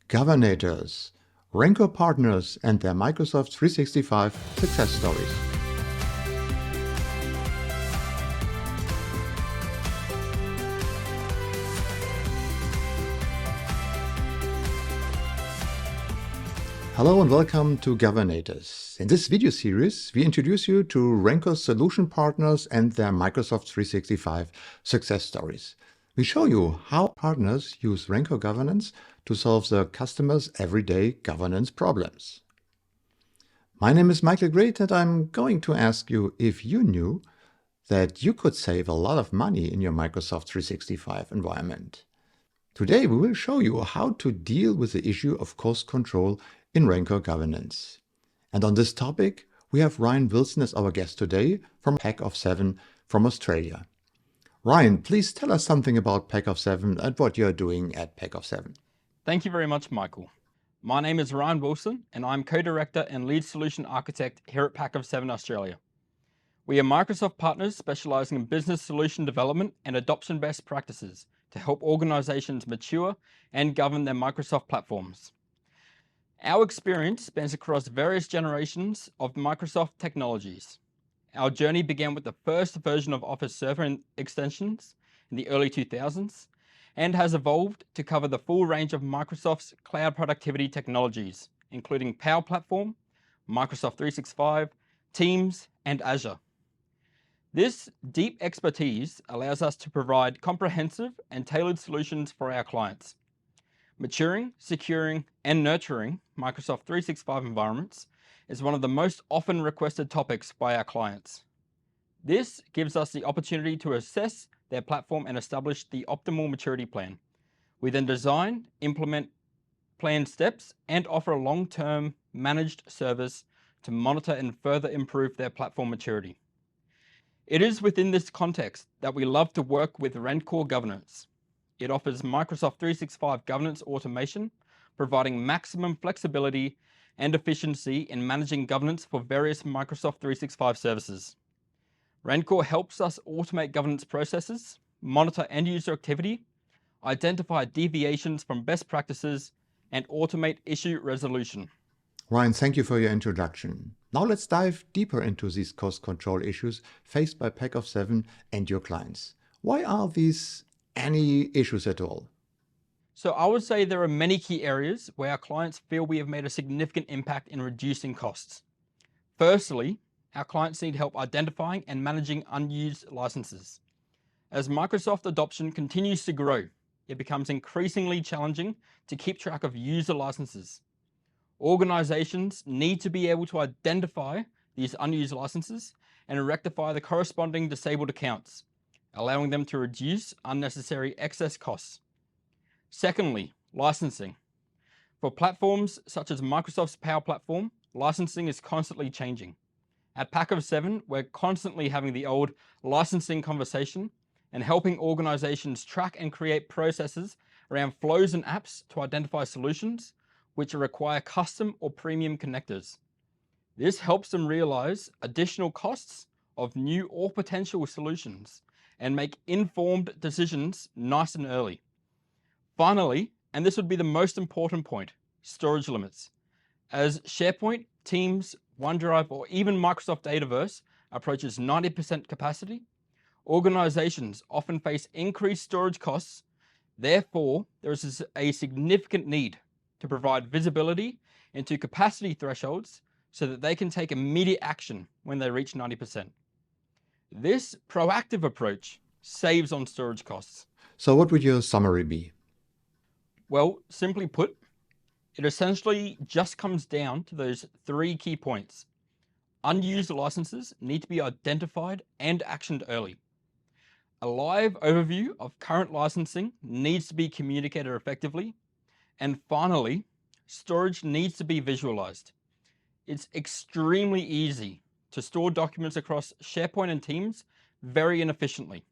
Governators, Rencore Partners and their Microsoft 365 Success Stories. Hello and welcome to Governators. In this video series, we introduce you to Rencore Solution Partners and their Microsoft 365 Success Stories. We show you how partners use Rencore Governance to solve their customers' everyday governance problems. My name is Michael Great and I'm going to ask you if you knew that you could save a lot of money in your Microsoft 365 environment. Today we will show you how to deal with the issue of cost control in Rencore Governance. And on this topic, we have Ryan Wilson as our guest today from Pack of 7 from Australia. Ryan, please tell us something about Pack of 7 and what you're doing at Pack of 7. Thank you very much, Michael. My name is Ryan Wilson and I'm co-director and lead solution architect here at Pack of 7 Australia. We are Microsoft partners specializing in business solution development and adoption best practices to help organizations mature and govern their Microsoft platforms. Our experience spans across various generations of Microsoft technologies. Our journey began with the first version of Office Server extensions in the early 2000s and has evolved to cover the full range of Microsoft's cloud productivity technologies, including Power Platform, Microsoft 365, Teams, and Azure. This deep expertise allows us to provide comprehensive and tailored solutions for our clients. Maturing, securing, and nurturing Microsoft 365 environments is one of the most often requested topics by our clients. This gives us the opportunity to assess their platform and establish the optimal maturity plan. We then design, implement planned steps, and offer a long-term managed service to monitor and further improve their platform maturity. It is within this context that we love to work with Rencore Governance. It offers Microsoft 365 governance automation, providing maximum flexibility and efficiency in managing governance for various Microsoft 365 services. Rencore helps us automate governance processes, monitor end-user activity, identify deviations from best practices, and automate issue resolution. Ryan, thank you for your introduction. Now let's dive deeper into these cost control issues faced by Pack of 7 and your clients. Why are these any issues at all? So I would say there are many key areas where our clients feel we have made a significant impact in reducing costs. Firstly, our clients need help identifying and managing unused licenses. As Microsoft adoption continues to grow, it becomes increasingly challenging to keep track of user licenses. Organizations need to be able to identify these unused licenses and rectify the corresponding disabled accounts, allowing them to reduce unnecessary excess costs. Secondly, licensing. For platforms such as Microsoft's Power Platform, licensing is constantly changing. At Pack of 7, we're constantly having the old licensing conversation and helping organizations track and create processes around flows and apps to identify solutions which require custom or premium connectors. This helps them realize additional costs of new or potential solutions and make informed decisions nice and early. Finally, and this would be the most important point, storage limits. As SharePoint, Teams, OneDrive, or even Microsoft Dataverse approaches 90% capacity, organizations often face increased storage costs. Therefore, there is a significant need to provide visibility into capacity thresholds so that they can take immediate action when they reach 90%. This proactive approach saves on storage costs. So what would your summary be? Well, simply put, it essentially just comes down to those three key points. Unused licenses need to be identified and actioned early. A live overview of current licensing needs to be communicated effectively. And finally, storage needs to be visualized. It's extremely easy to store documents across SharePoint and Teams very inefficiently.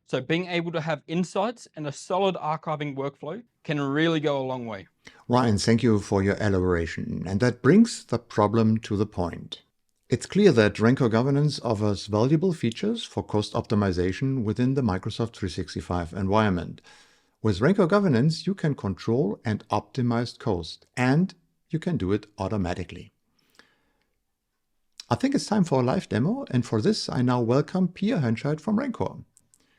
So being able to have insights and a solid archiving workflow can really go a long way. Ryan, thank you for your elaboration. And that brings the problem to the point. It's clear that Rencore Governance offers valuable features for cost optimization within the Microsoft 365 environment. With Rencore Governance, you can control and optimize cost, and you can do it automatically. I think it's time for a live demo, and for this I now welcome Pia Henscheid from Rencore.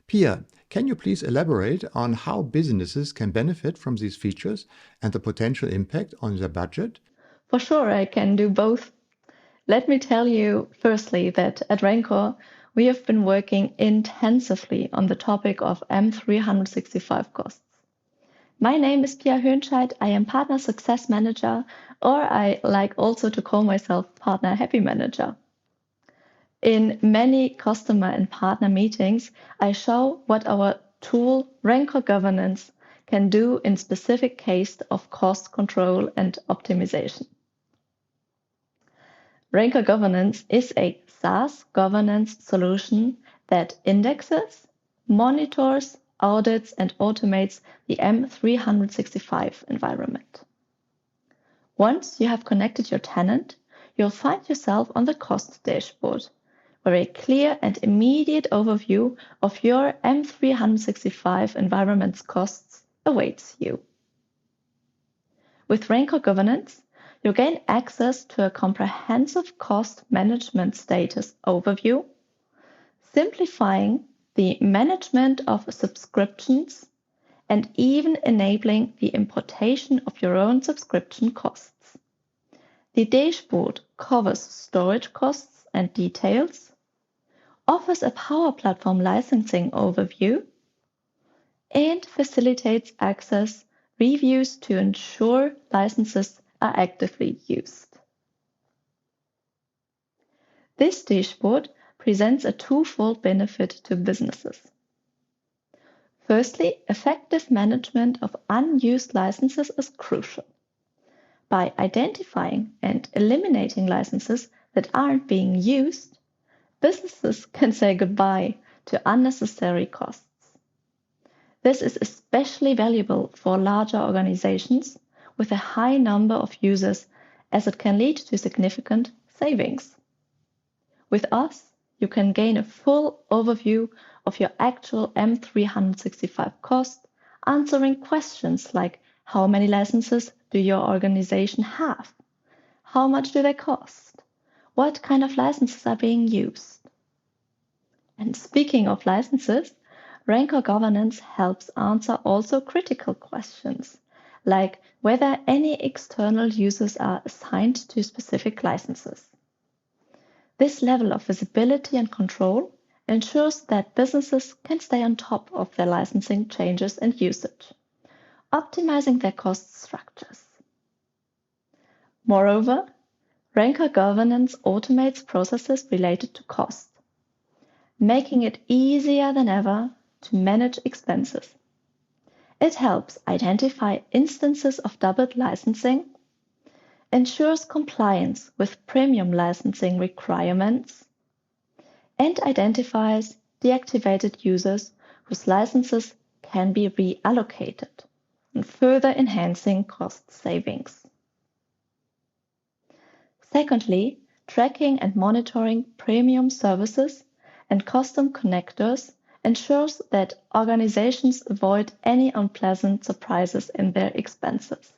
Pia, can you please elaborate on how businesses can benefit from these features and the potential impact on their budget? For sure, I can do both. Let me tell you firstly that at Rencore, we have been working intensively on the topic of M365 costs. My name is Pia Henscheid. I am Partner Success Manager, or I like also to call myself Partner Happy Manager. In many customer and partner meetings, I show what our tool Rencore Governance can do in specific case of cost control and optimization. Rencore Governance is a SaaS governance solution that indexes, monitors, audits, and automates the M365 environment. Once you have connected your tenant, you'll find yourself on the cost dashboard, where a clear and immediate overview of your M365 environment's costs awaits you. With Rencore Governance, you gain access to a comprehensive cost management status overview, simplifying the management of subscriptions and even enabling the importation of your own subscription costs. The dashboard covers storage costs and details, offers a Power Platform licensing overview, and facilitates access reviews to ensure licenses are actively used. This dashboard presents a twofold benefit to businesses. Firstly, effective management of unused licenses is crucial. By identifying and eliminating licenses that aren't being used, businesses can say goodbye to unnecessary costs. This is especially valuable for larger organizations with a high number of users, as it can lead to significant savings. With us, you can gain a full overview of your actual M365 cost, answering questions like how many licenses do your organization have? How much do they cost? What kind of licenses are being used? And speaking of licenses, Rencore Governance helps answer also critical questions, like whether any external users are assigned to specific licenses. This level of visibility and control ensures that businesses can stay on top of their licensing changes and usage, optimizing their cost structures. Moreover, Rencore Governance automates processes related to cost, making it easier than ever to manage expenses. It helps identify instances of doubled licensing, ensures compliance with premium licensing requirements, and identifies deactivated users whose licenses can be reallocated, and further enhancing cost savings. Secondly, tracking and monitoring premium services and custom connectors ensures that organizations avoid any unpleasant surprises in their expenses.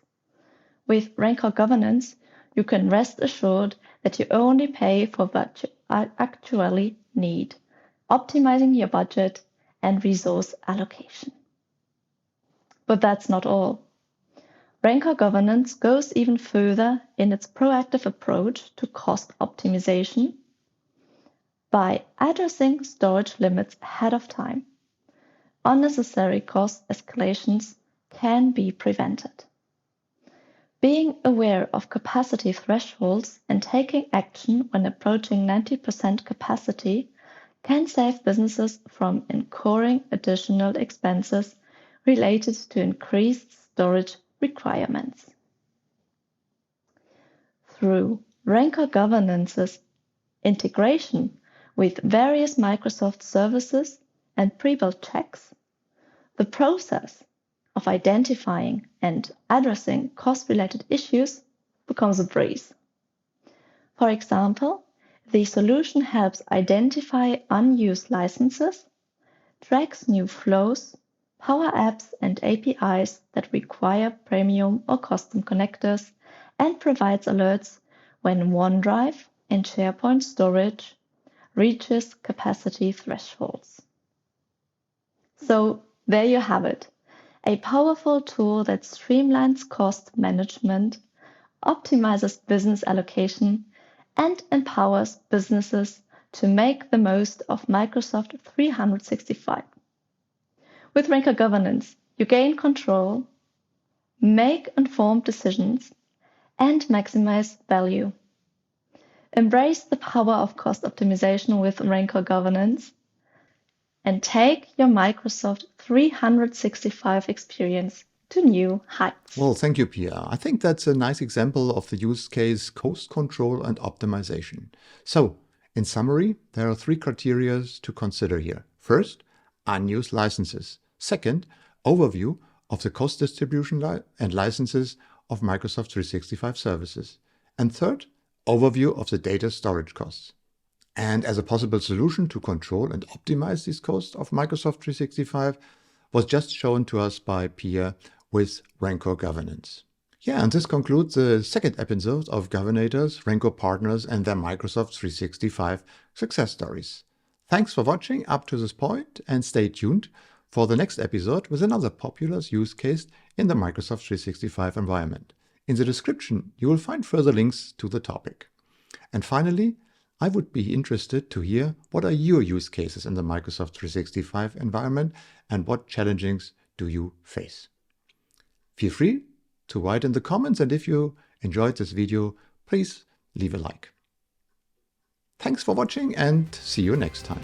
With Rencore Governance, you can rest assured that you only pay for what you actually need, optimizing your budget and resource allocation. But that's not all. Rencore Governance goes even further in its proactive approach to cost optimization by addressing storage limits ahead of time. Unnecessary cost escalations can be prevented. Being aware of capacity thresholds and taking action when approaching 90% capacity can save businesses from incurring additional expenses related to increased storage requirements. Through Rencore Governance's integration with various Microsoft services and pre-built checks, the process of identifying and addressing cost-related issues becomes a breeze. For example, the solution helps identify unused licenses, tracks new flows, Power Apps and APIs that require premium or custom connectors, and provides alerts when OneDrive and SharePoint storage reaches capacity thresholds. So there you have it, a powerful tool that streamlines cost management, optimizes business allocation, and empowers businesses to make the most of Microsoft 365. With Rencore Governance, you gain control, make informed decisions, and maximize value. Embrace the power of cost optimization with Rencore Governance and take your Microsoft 365 experience to new heights. Well, thank you, Pia. I think that's a nice example of the use case cost control and optimization. So, in summary, there are 3 criteria to consider here. First, unused licenses. Second, overview of the cost distribution and licenses of Microsoft 365 services. And third, overview of the data storage costs. And as a possible solution to control and optimize these costs of Microsoft 365 was just shown to us by Pia with Rencore Governance. Yeah, and this concludes the second episode of Governators, Rencore Partners and their Microsoft 365 Success Stories. Thanks for watching up to this point and stay tuned for the next episode with another popular use case in the Microsoft 365 environment. In the description, you will find further links to the topic. And finally, I would be interested to hear what are your use cases in the Microsoft 365 environment and what challenges do you face. Feel free to write in the comments, and if you enjoyed this video, please leave a like. Thanks for watching and see you next time.